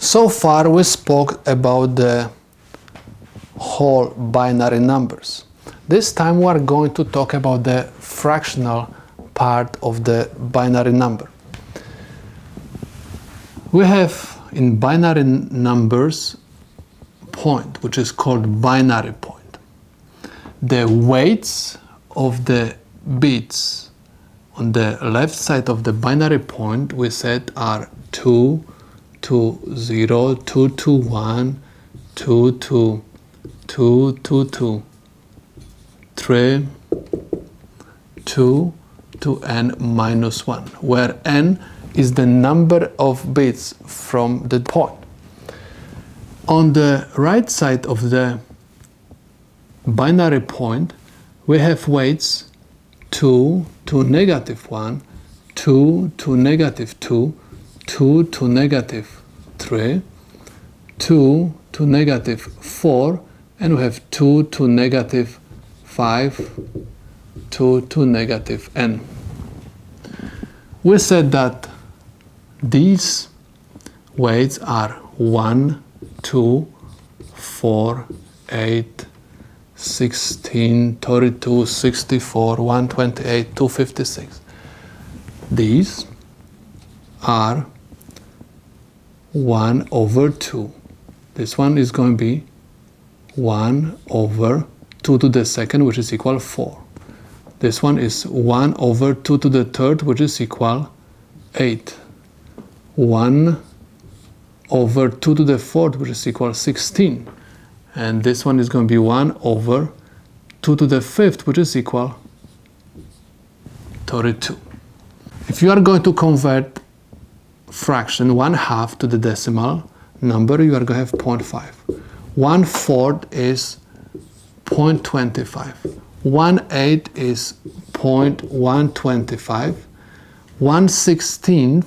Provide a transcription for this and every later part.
So far we spoke about the whole binary numbers. This time we are going to talk about the fractional part of the binary number. We have in binary numbers point, which is called binary point. The weights of the bits on the left side of the binary point we said are 2 to 0, 2 to 1, 2 to 2, 2 to 3, 2 to n minus 1, where n is the number of bits from the point. On the right side of the binary point, we have weights 2 to negative 1, 2 to negative 2, 2 to negative 3, 2 to negative 4, and we have 2 to negative 5, 2 to negative n. We said that these weights are 1, 2, 4, 8, 16, 32, 64, 128, 256. These are 1 over 2. This one is going to be 1 over 2 to the second, which is equal 4. This one is 1 over 2 to the third, which is equal 8. 1 over 2 to the fourth, which is equal 16. And this one is going to be 1 over 2 to the fifth, which is equal 32. If you are going to convert fraction 1/2 to the decimal number, you are going to have 0.5. 1/4 is 0.25. 1/8 is 0.125. 1/16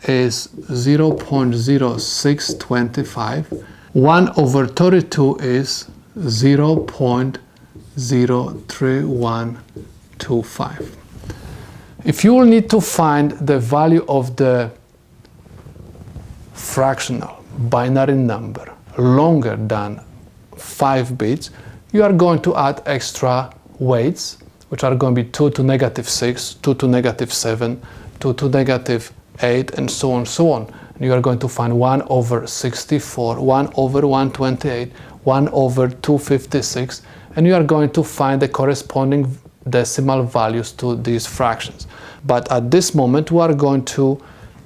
is 0.0625. 1 over 32 is 0.03125. If you will need to find the value of the fractional binary number longer than 5 bits, you are going to add extra weights, which are going to be 2 to negative 6, 2 to negative 7, 2 to negative 8, and so on, so on. And you are going to find 1 over 64, 1 over 128, 1 over 256, and you are going to find the corresponding decimal values to these fractions. But at this moment, we are going to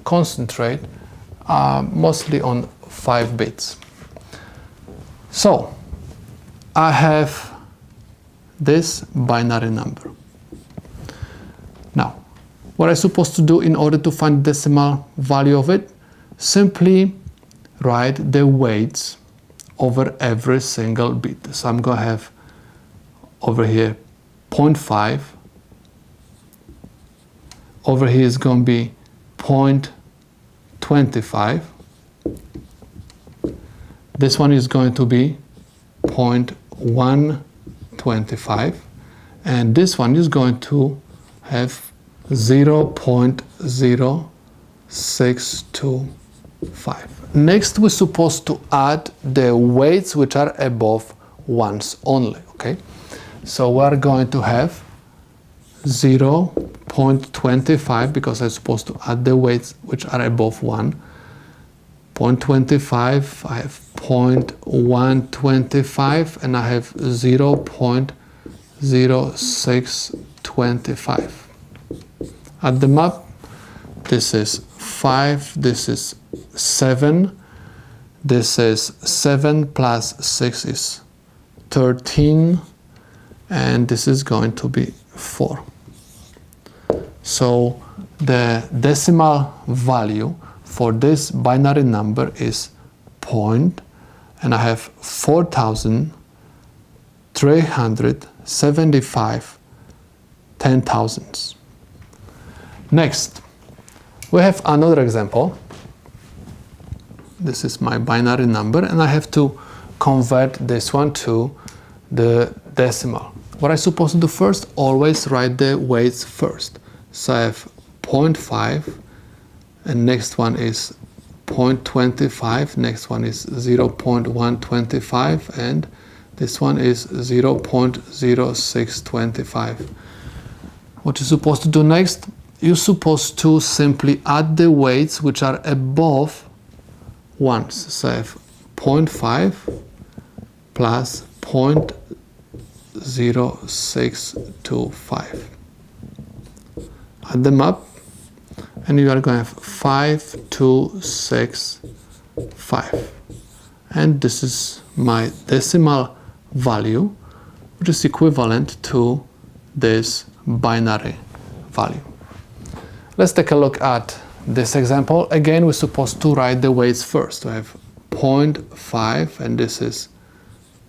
concentrate mostly on 5 bits. So, I have this binary number. Now, what I'm supposed to do in order to find the decimal value of it? Simply write the weights over every single bit. So I'm going to have over here 0.5. Over here is going to be 0.25. This one is going to be 0.125. And this one is going to have 0.0625. Next, we're supposed to add the weights which are above ones only, okay? So we're going to have 0.25 because I'm supposed to add the weights which are above 1. 0.25, I have 0.125, and I have 0.0625. Add them up. This is 5, this is 7, this is 7 plus 6 is 13, and this is going to be 4. So the decimal value for this binary number is point, and I have 4,375 10,000s. Next, we have another example. This is my binary number, and I have to convert this one to the decimal. What I'm supposed to do first? Always write the weights first. So I have 0.5, and next one is 0.25, next one is 0.125, and this one is 0.0625. What you're supposed to do next, you're supposed to simply add the weights which are above 1. So I have 0.5 plus 0.0625. Add them up, and you are going to have 5265. And this is my decimal value, which is equivalent to this binary value. Let's take a look at this example. Again, we're supposed to write the weights first. We have 0.5, and this is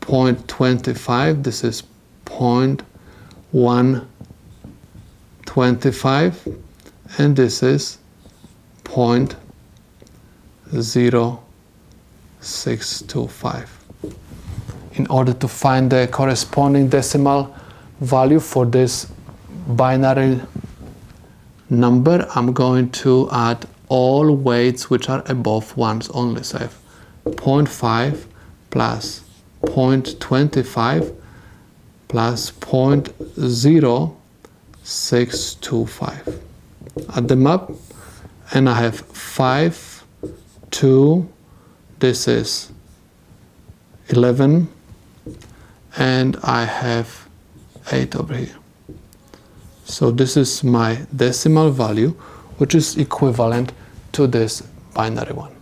0.25, this is 0.125, and this is 0.0625. In order to find the corresponding decimal value for this binary number, I'm going to add all weights which are above 1s only. So I have 0.5 plus 0.25 plus 0.0625. Add them up, and I have 5, 2, this is 11, and I have 8 over here. So this is my decimal value, which is equivalent to this binary one.